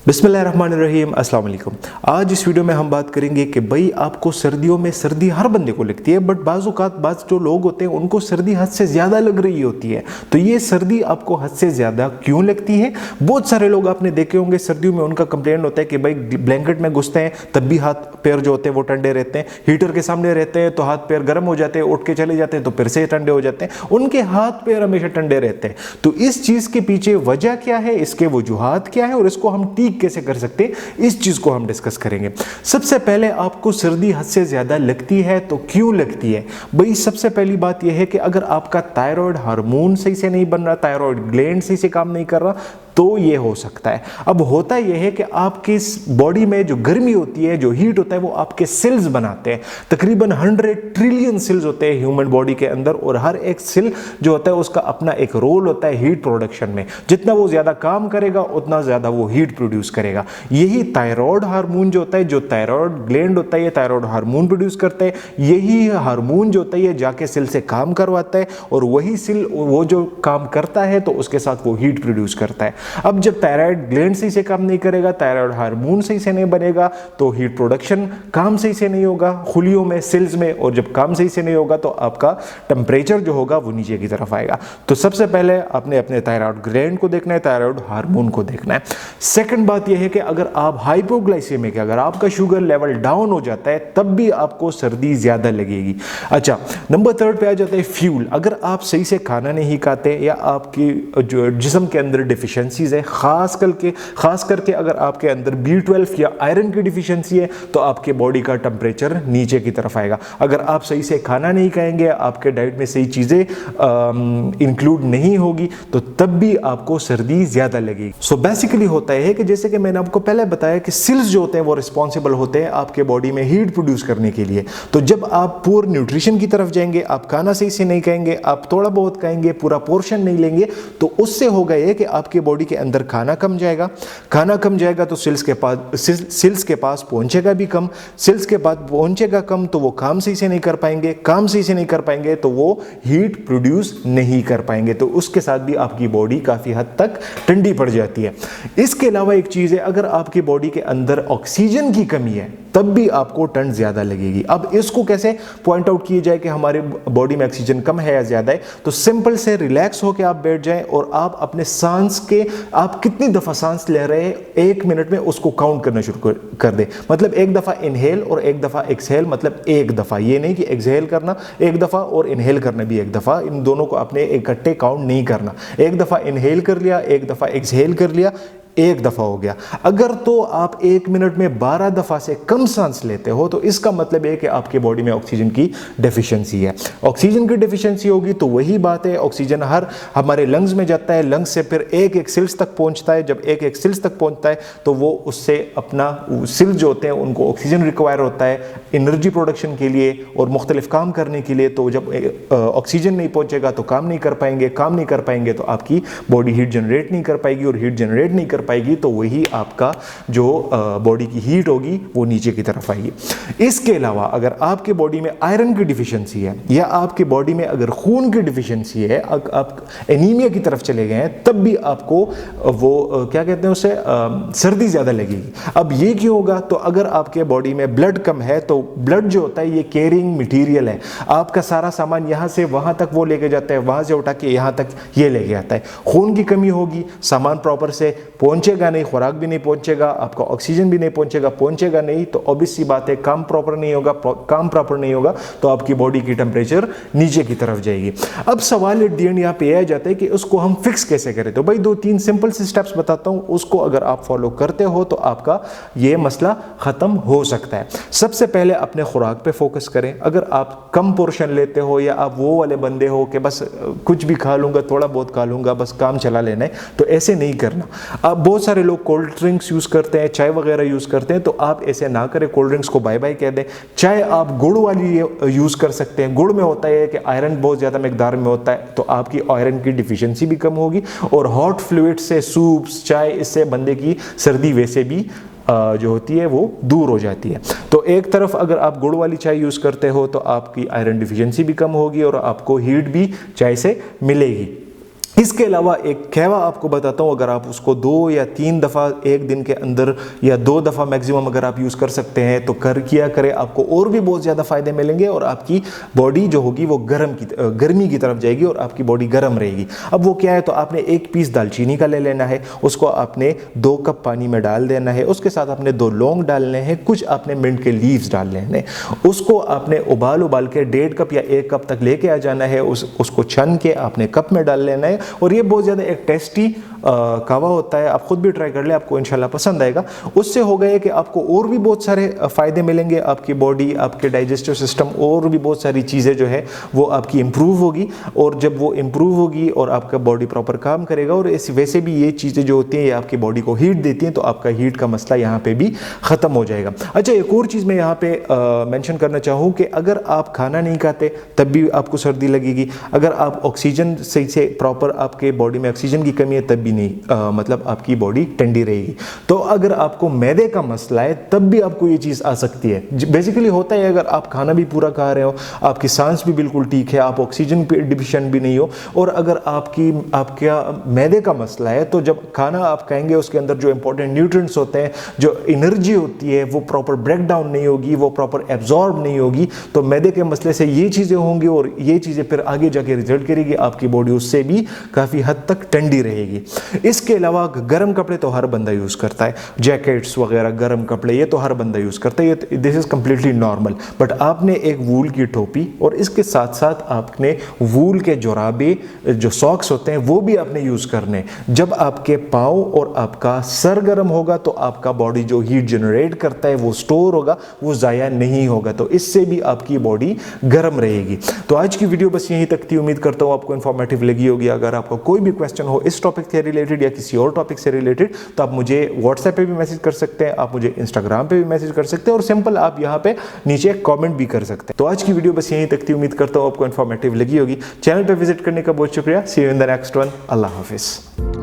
बिस्मिल्लाहिर्रहमानिर्रहीम, अस्सलाम वालेकुम। आज इस वीडियो में हम बात करेंगे कि भाई आपको सर्दियों में सर्दी हर बंदे को लगती है, बट बाज़ जो लोग होते हैं उनको सर्दी हद से ज़्यादा लग रही होती है। तो ये सर्दी आपको हद से ज़्यादा क्यों लगती है? बहुत सारे लोग आपने देखे होंगे सर्दियों में उनका कंप्लेंट होता है कि भाई ब्लैंकेट में घुसते हैं तब भी हाथ पैर जो होते हैं वो ठंडे रहते हैं, हीटर के सामने रहते हैं तो हाथ पैर गर्म हो जाते हैं, उठ के चले जाते हैं तो फिर से ठंडे हो जाते हैं, उनके हाथ पैर हमेशा ठंडे रहते हैं। तो इस चीज़ के पीछे वजह क्या है, इसके वजूहात क्या है और इसको हम ठीक कैसे कर सकते हैं, इस चीज को हम डिस्कस करेंगे। सबसे पहले आपको सर्दी हद से ज्यादा लगती है तो क्यों लगती है? भाई सबसे पहली बात यह है कि अगर आपका थायराइड हार्मोन सही से नहीं बन रहा, थायराइड ग्लैंड सही से काम नहीं कर रहा, तो ये हो सकता है। अब होता यह है कि आपकी बॉडी में जो गर्मी होती है, जो हीट होता है, वो आपके सेल्स बनाते हैं। तकरीबन 100 ट्रिलियन सेल्स होते हैं ह्यूमन बॉडी के अंदर और हर एक सेल जो होता है उसका अपना एक रोल होता है हीट प्रोडक्शन में। जितना वो ज्यादा काम करेगा उतना ज्यादा वो हीट प्रोड्यूस करेगा। यही थायराइड हार्मोन जो होता है, जो थायराइड ग्लैंड होता है, ये थायराइड हार्मोन प्रोड्यूस करता है। यही हार्मोन जो होता है ये जाके सेल से काम करवाता है और वही सेल वो जो काम करता है तो उसके साथ वो हीट प्रोड्यूस करता है। अब जब थायराइड ग्लैंड सही से काम नहीं करेगा, थायराइड हार्मोन सही से नहीं बनेगा, तो हीट प्रोडक्शन काम सही से नहीं होगा खुलियों में, सेल्स में, और जब काम सही से नहीं होगा तो आपका टेम्परेचर जो होगा वो नीचे की तरफ आएगा। तो सबसे पहले आपने अपने थायराइड ग्लैंड को देखना है, थायराइड हार्मोन को देखना है। सेकंड बात यह है कि अगर आप हाइपोग्लाइसेमिक है, अगर आपका शुगर लेवल डाउन हो जाता है तब भी आपको सर्दी ज्यादा लगेगी। अच्छा, नंबर थर्ड पे आ जाता है फ्यूल। अगर आप सही से खाना नहीं खाते या आपकी जो जिस्म के अंदर डिफिशियंसी है, खास करके अगर आपके अंदर B12 या आयरन की डिफिशियंसी है तो आपके बॉडी का टेम्परेचर नीचे की तरफ आएगा। अगर आप सही से खाना नहीं खाएंगे, आपके डाइट में सही चीजें इंक्लूड नहीं होगी तो तब भी आपको सर्दी ज्यादा लगेगी। सो बेसिकली होता है कि जैसे कि मैंने आपको पहले बताया कि सेल्स जो होते हैं वो रिस्पॉन्सिबल होते हैं आपके बॉडी में हीट प्रोड्यूस करने के लिए। तो जब आप पुअर न्यूट्रिशन की तरफ जाएंगे, आप खाना सही से नहीं खाएंगे, आप थोड़ा बहुत खाएंगे, पूरा पोर्शन नहीं लेंगे, तो उससे होगा ये कि आपके बॉडी के अंदर खाना कम जाएगा तो सेल्स के पास पहुंचेगा भी कम, सेल्स के पास पहुंचेगा कम तो वो काम सही से नहीं कर पाएंगे, तो वो हीट प्रोड्यूस नहीं कर पाएंगे, तो उसके साथ भी आपकी बॉडी काफी हद तक ठंडी पड़ जाती है। इसके अलावा एक चीज है, अगर आपकी बॉडी के अंदर ऑक्सीजन की कमी है तब भी आपको ठंड ज्यादा लगेगी। अब इसको कैसे पॉइंट आउट किया जाए कि हमारे बॉडी में ऑक्सीजन कम है या ज्यादा है? तो सिंपल से रिलैक्स होकर आप बैठ जाएं और आप अपने सांस के, आप कितनी दफा सांस ले रहे हैं 1 मिनट में उसको काउंट करना शुरू कर दे। मतलब एक दफा इनहेल और एक दफा एक्सहेल, मतलब एक दफा, ये नहीं कि एक्सहेल करना एक दफा और इनहेल करना भी एक दफा, इन दोनों को अपने इकट्ठे काउंट नहीं करना। एक दफा इनहेल कर लिया, एक दफा एक्सहेल कर लिया, एक दफा हो गया। अगर तो आप 1 मिनट में 12 दफा से कम सांस लेते हो तो इसका मतलब है कि आपके बॉडी में ऑक्सीजन की डेफिशिएंसी है। ऑक्सीजन की डेफिशिएंसी होगी तो वही बात है, ऑक्सीजन हर हमारे लंग्स में जाता है, लंग्स से फिर एक सेल्स तक पहुंचता है। जब एक सेल्स तक पहुंचता है तो वो उससे अपना सेल्स जो होते हैं उनको ऑक्सीजन रिक्वायर होता है एनर्जी प्रोडक्शन के लिए और मुख्तलिफ काम करने के लिए। तो जब ऑक्सीजन नहीं पहुंचेगा तो काम नहीं कर पाएंगे तो आपकी बॉडी हीट जनरेट नहीं कर पाएगी और हीट जनरेट नहीं कर पाएगी तो वही आपका जो बॉडी की हीट होगी वो नीचे की तरफ आएगी। इसके अलावा अगर आपके बॉडी में आयरन की डिफिशियंसी है या आपके बॉडी में अगर खून की डिफिशियंसी है, आप एनीमिया की तरफ चले गए हैं, तब भी आपको वो क्या कहते हैं उसे सर्दी ज्यादा लगेगी। अब ये क्यों होगा? तो अगर आपके बॉडी में ब्लड कम है तो ब्लड जो होता है ये कैरिंग मटेरियल है, आपका सारा सामान यहां से वहां तक वो लेके जाता है, वहां से उठा के यहां तक ये लेके आता है। खून की कमी होगी, सामान प्रॉपर से पहुंचेगा नहीं, खुराक भी नहीं पहुंचेगा, आपका ऑक्सीजन भी नहीं पहुंचेगा नहीं, तो ऑब्वियस सी बात है काम प्रॉपर नहीं होगा तो आपकी बॉडी की टेम्परेचर नीचे की तरफ जाएगी। अब सवाल एट द एंड यहाँ पे आ जाता है कि उसको हम फिक्स कैसे करें? तो भाई 2-3 सिंपल से स्टेप्स बताता हूं, उसको अगर आप फॉलो करते हो तो आपका ये मसला खत्म हो सकता है। सबसे पहले अपने खुराक पे फोकस करें। अगर आप कम पोर्शन लेते हो या आप वो वाले बंदे हो कि बस कुछ भी खा लूंगा, थोड़ा बहुत खा लूंगा, बस काम चला लेना है, तो ऐसे नहीं करना। अब बहुत सारे लोग कोल्ड ड्रिंक्स यूज करते हैं, चाय वगैरह यूज करते हैं, तो आप ऐसे ना करें, कोल्ड ड्रिंक्स को बाय बाय कह दें। चाय आप गुड़ वाली यूज कर सकते हैं। गुड़ में होता है कि आयरन बहुत ज्यादा मिकदार में होता है तो आपकी आयरन की डिफिशियंसी भी कम होगी और हॉट फ्लूइड से, सूप्स, चाय, इससे बंदे की सर्दी वैसे भी जो होती है वो दूर हो जाती है। तो एक तरफ अगर आप गुड़ वाली चाय यूज करते हो तो आपकी आयरन डिफिशियंसी भी कम होगी और आपको हीट भी चाय से मिलेगी। इसके अलावा एक कहवा आपको बताता हूँ, अगर आप उसको 2 या 3 दफ़ा एक दिन के अंदर या 2 दफ़ा मैक्सिमम अगर आप यूज़ कर सकते हैं तो किया करें, आपको और भी बहुत ज़्यादा फ़ायदे मिलेंगे और आपकी बॉडी जो होगी वो गर्मी की तरफ जाएगी और आपकी बॉडी गर्म रहेगी। अब वो क्या है, तो आपने 1 पीस दालचीनी का ले लेना है, उसको आपने 2 कप पानी में डाल देना है, उसके साथ आपने 2 लौंग डालने हैं, कुछ आपने मिंट के लीव्स डाल लेने, उसको आपने उबाल के 1.5 कप या 1 कप तक लेके आ जाना है, उसको छन के आपने कप में डाल लेना है। और ये बहुत ज़्यादा एक टेस्टी कहवा होता है, आप खुद भी ट्राई कर ले, आपको इंशाल्लाह पसंद आएगा। उससे हो गए कि आपको और भी बहुत सारे फ़ायदे मिलेंगे, आपकी बॉडी, आपके डाइजेस्टिव सिस्टम और भी बहुत सारी चीज़ें जो है वो आपकी इम्प्रूव होगी। और जब वो इम्प्रूव होगी और आपका बॉडी प्रॉपर काम करेगा, और वैसे भी ये चीज़ें जो होती हैं ये आपकी बॉडी को हीट देती हैं, तो आपका हीट का मसला यहाँ पर भी ख़त्म हो जाएगा। अच्छा, एक और चीज़ मैं यहाँ पर मेंशन करना चाहूँ कि अगर आप खाना नहीं खाते तब भी आपको सर्दी लगेगी, अगर आप ऑक्सीजन सही से प्रॉपर आपके बॉडी में ऑक्सीजन की कमी है तब भी नहीं, मतलब आपकी बॉडी ठंडी रहेगी। तो अगर आपको मैदे का मसला है तब भी आपको ये चीज़ आ सकती है। बेसिकली होता है, अगर आप खाना भी पूरा खा रहे हो, आपकी सांस भी बिल्कुल ठीक है, आप ऑक्सीजन डिफिशिएंट भी नहीं हो, और अगर आपका मैदे का मसला है, तो जब खाना आप खाएंगे उसके अंदर जो इंपॉर्टेंट न्यूट्रिएंट्स होते हैं, जो एनर्जी होती है, वो प्रॉपर ब्रेक डाउन नहीं होगी, वो प्रॉपर एब्जॉर्ब नहीं होगी, तो मैदे के मसले से ये चीज़ें होंगी और ये चीज़ें फिर आगे जाके रिजल्ट करेगी, आपकी बॉडी उससे भी काफ़ी हद तक ठंडी रहेगी। इसके अलावा गर्म कपड़े तो हर बंदा यूज़ करता है, जैकेट्स वगैरह, गर्म कपड़े ये तो हर बंदा यूज़ करता है, ये this is completely normal. But आपने एक वूल की टोपी और इसके साथ साथ आपने वूल के जोराबे, जो सॉक्स होते हैं, वो भी आपने यूज़ करने। जब आपके पाँव और आपका सर गर्म होगा तो आपका बॉडी जो हीट जनरेट करता है वो स्टोर होगा, वो ज़ाया नहीं होगा, तो इससे भी आपकी बॉडी गर्म रहेगी। तो आज की वीडियो बस यहीं तक थी, उम्मीद करता हूँ आपको इन्फॉर्मेटिव लगी होगी। अगर आपको कोई भी क्वेश्चन हो इस टॉपिक से रिलेटेड या किसी और टॉपिक से रिलेटेड, तो आप मुझे व्हाट्सएप पे भी मैसेज कर सकते हैं, आप मुझे इंस्टाग्राम पे भी मैसेज कर सकते हैं, और सिंपल आप यहाँ पे नीचे कमेंट भी कर सकते हैं। तो आज की वीडियो बस यहीं तक थी, उम्मीद करता हूँ आपको इन्फॉर्मेटिव लगी होगी। चैनल पे विजिट करने का बहुत शुक्रिया। See you in the next one. अल्लाह हाफिज़।